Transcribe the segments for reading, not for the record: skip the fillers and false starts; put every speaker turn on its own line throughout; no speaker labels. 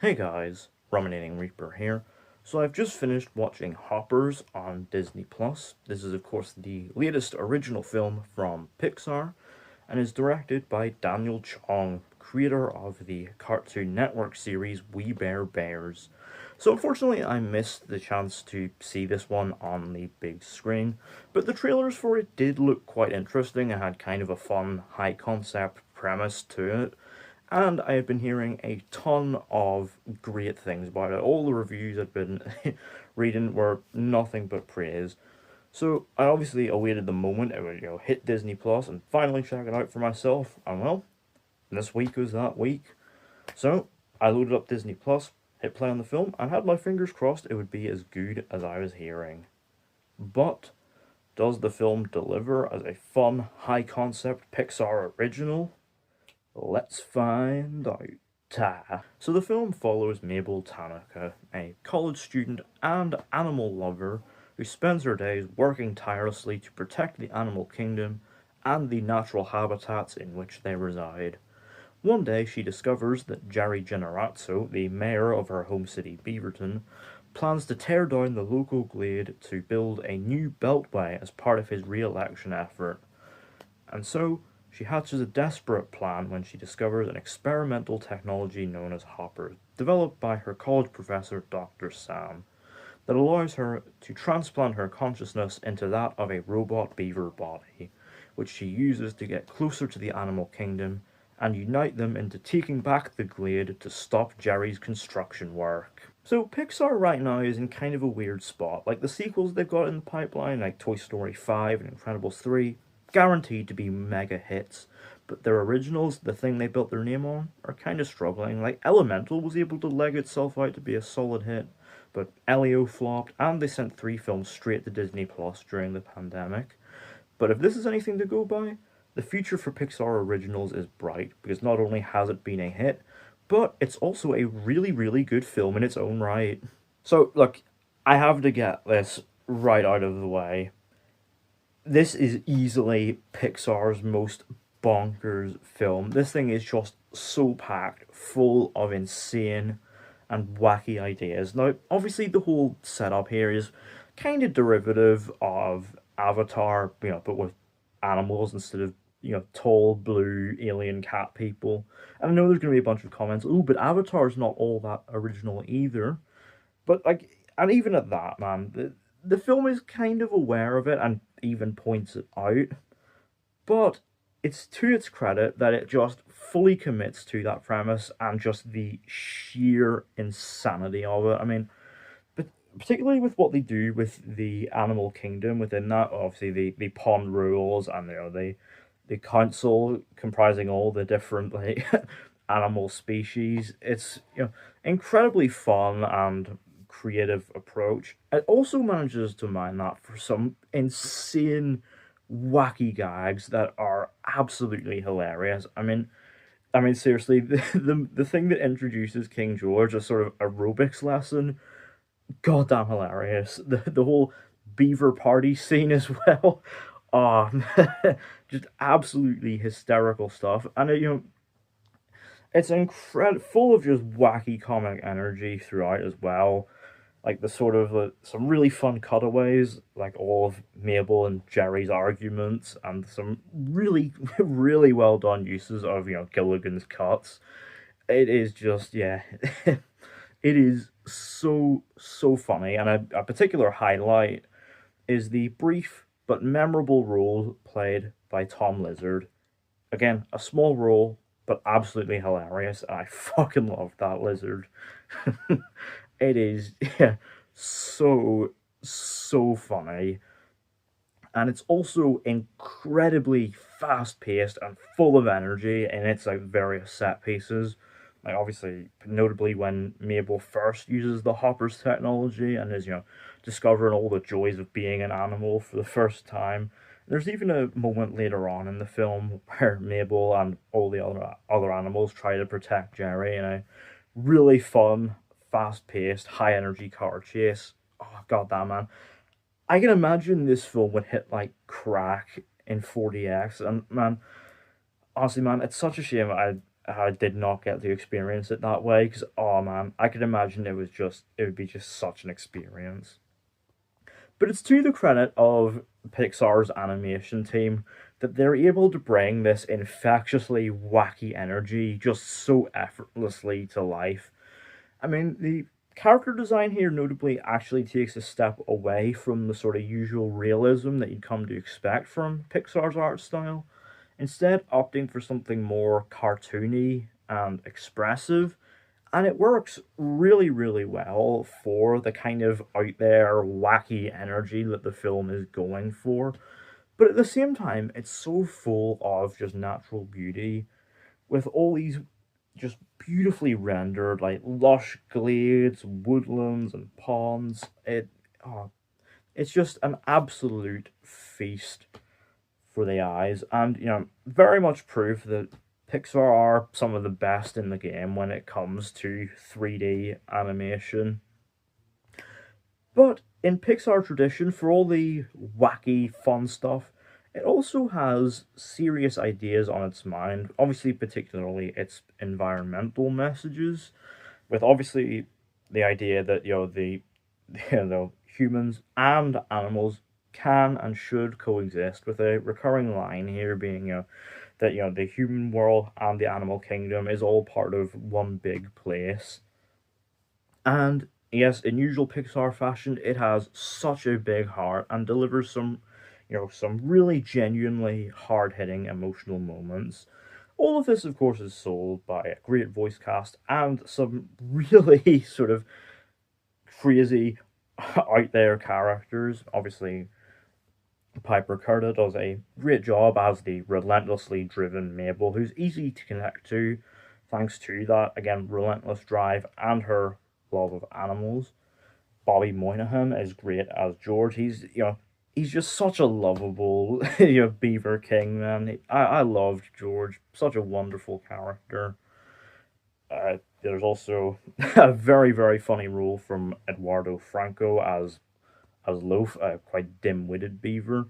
Hey guys, Ruminating Reaper here. So I've just finished watching Hoppers on Disney Plus. This is of course the latest original film from Pixar and is directed by Daniel Chong, creator of the Cartoon Network series We Bare Bears. So unfortunately I missed the chance to see this one on the big screen, but the trailers for it did look quite interesting and had kind of a fun, high concept premise to it. And I had been hearing a ton of great things about it. All the reviews I'd been reading were nothing but praise. So I obviously awaited the moment it would, hit Disney Plus and finally check it out for myself. And well, this week was that week. So I loaded up Disney Plus, hit play on the film, and had my fingers crossed it would be as good as I was hearing. But does the film deliver as a fun, high concept Pixar original? Let's find out. So the film follows Mabel Tanaka, a college student and animal lover who spends her days working tirelessly to protect the animal kingdom and the natural habitats in which they reside. One day she discovers that Jerry Generazzo, the mayor of her home city Beaverton, plans to tear down the local glade to build a new beltway as part of his re-election effort. And so she hatches a desperate plan when she discovers an experimental technology known as hoppers, developed by her college professor Dr. Sam, that allows her to transplant her consciousness into that of a robot beaver body, which she uses to get closer to the animal kingdom and unite them into taking back the glade to stop Jerry's construction work. So Pixar right now is in kind of a weird spot. Like the sequels they've got in the pipeline, like Toy Story 5 and Incredibles 3, guaranteed to be mega hits, but their originals, the thing they built their name on, are kind of struggling. Like Elemental was able to leg itself out to be a solid hit, but Elio flopped, and they sent 3 films straight to Disney Plus during the pandemic. But if this is anything to go by, the future for Pixar originals is bright, because not only has it been a hit, but it's also a really, really good film in its own right. So, look, I have to get this right out of the way. This is easily Pixar's most bonkers film. This thing is just so packed, full of insane and wacky ideas. Now, obviously, the whole setup here is kind of derivative of Avatar, but with animals instead of tall blue alien cat people. And I know there's going to be a bunch of comments. Oh, but Avatar's not all that original either. But like, and even at that, man, the film is kind of aware of it and even points it out. But it's to its credit that it just fully commits to that premise and just the sheer insanity of it. I mean, but particularly with what they do with the animal kingdom within that, obviously the pond rules and the council comprising all the different like animal species. It's incredibly fun and creative approach. It also manages to mine that for some insane wacky gags that are absolutely hilarious. I mean, seriously, the thing that introduces King George as sort of aerobics lesson, goddamn hilarious. The whole beaver party scene as well. Oh, just absolutely hysterical stuff. And it's full of just wacky comic energy throughout as well. Like the sort of some really fun cutaways, like all of Mabel and Jerry's arguments, and some really really well done uses of Gilligan's cuts. It is just it is so funny, and a particular highlight is the brief but memorable role played by Tom Lizard. Again, a small role, but absolutely hilarious. I fucking love that lizard. It is so funny, and it's also incredibly fast paced and full of energy in its like various set pieces. Like obviously, notably when Mabel first uses the Hopper's technology and is discovering all the joys of being an animal for the first time. There's even a moment later on in the film where Mabel and all the other animals try to protect Jerry in a really fun, fast paced, high energy car chase. Oh god damn man. I can imagine this film would hit like crack in 4DX. And man, honestly, man, it's such a shame I did not get to experience it that way. Because oh man, I could imagine it would be just such an experience. But it's to the credit of Pixar's animation team that they're able to bring this infectiously wacky energy just so effortlessly to life. I mean, the character design here notably actually takes a step away from the sort of usual realism that you'd come to expect from Pixar's art style, instead opting for something more cartoony and expressive. And it works really, really well for the kind of out there wacky energy that the film is going for. But at the same time, it's so full of just natural beauty with all these just beautifully rendered, like lush glades, woodlands, and ponds. Oh, it's just an absolute feast for the eyes, and very much proof that Pixar are some of the best in the game when it comes to 3D animation. But in Pixar tradition, for all the wacky, fun stuff, it also has serious ideas on its mind. Obviously, particularly its environmental messages, with obviously the idea that the humans and animals can and should coexist. With a recurring line here being that the human world and the animal kingdom is all part of one big place. And yes, in usual Pixar fashion, it has such a big heart and delivers some really genuinely hard-hitting emotional moments. All of this, of course, is sold by a great voice cast and some really sort of crazy, out there characters. Obviously, Piper Curda does a great job as the relentlessly driven Mabel, who's easy to connect to, thanks to that, again, relentless drive and her love of animals. Bobby Moynihan is great as George. He's just such a lovable Beaver King, man. I loved George. Such a wonderful character. There's also a very, very funny role from Eduardo Franco as Loaf, a quite dim-witted beaver.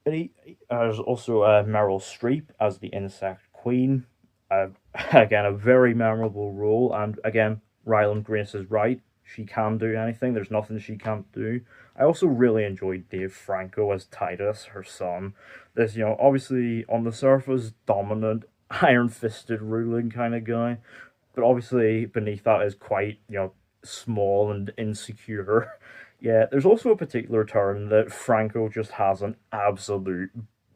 And there's also Meryl Streep as the insect queen. Uh, again, a very memorable role, and again, Ryland Grace is right. She can do anything. There's nothing she can't do. I also really enjoyed Dave Franco as Titus, her son. This, obviously on the surface, dominant, iron-fisted, ruling kind of guy, but obviously beneath that is quite, small and insecure. Yeah, there's also a particular turn that Franco just has an absolute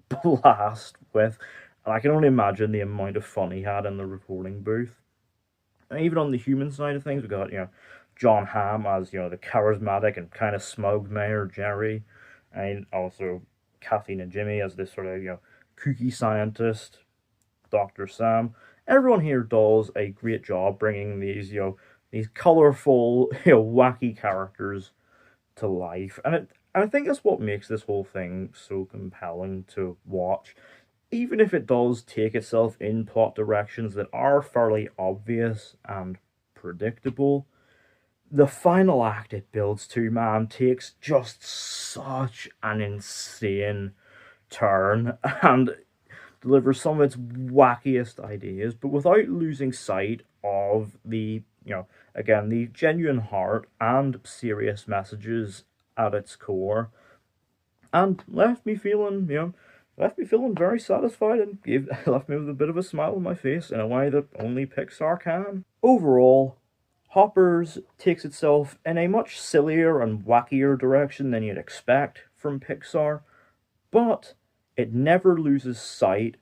blast with, and I can only imagine the amount of fun he had in the recording booth. And even on the human side of things, we got John Hamm as the charismatic and kind of smug Mayor Jerry, and also Kathy Najimy as this sort of kooky scientist, Dr. Sam. Everyone here does a great job bringing these colorful wacky characters to life, and I think that's what makes this whole thing so compelling to watch, even if it does take itself in plot directions that are fairly obvious and predictable. The final act it builds to, man, takes just such an insane turn and delivers some of its wackiest ideas, but without losing sight of again, the genuine heart and serious messages at its core. And left me feeling very satisfied and left me with a bit of a smile on my face in a way that only Pixar can. Overall, Hoppers takes itself in a much sillier and wackier direction than you'd expect from Pixar, but it never loses sight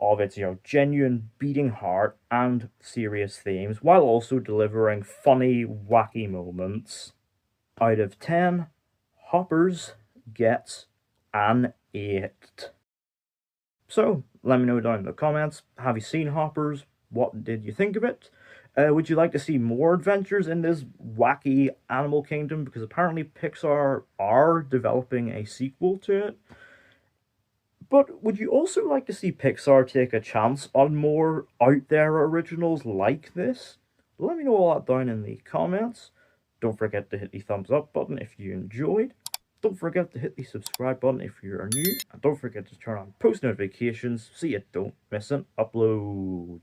of its genuine beating heart and serious themes, while also delivering funny, wacky moments. Out of 10, Hoppers gets an 8. So, let me know down in the comments, have you seen Hoppers? What did you think of it? Would you like to see more adventures in this wacky animal kingdom? Because apparently Pixar are developing a sequel to it. But would you also like to see Pixar take a chance on more out there originals like this? Let me know all that down in the comments. Don't forget to hit the thumbs up button if you enjoyed. Don't forget to hit the subscribe button if you are new, and don't forget to turn on post notifications so you don't miss an upload.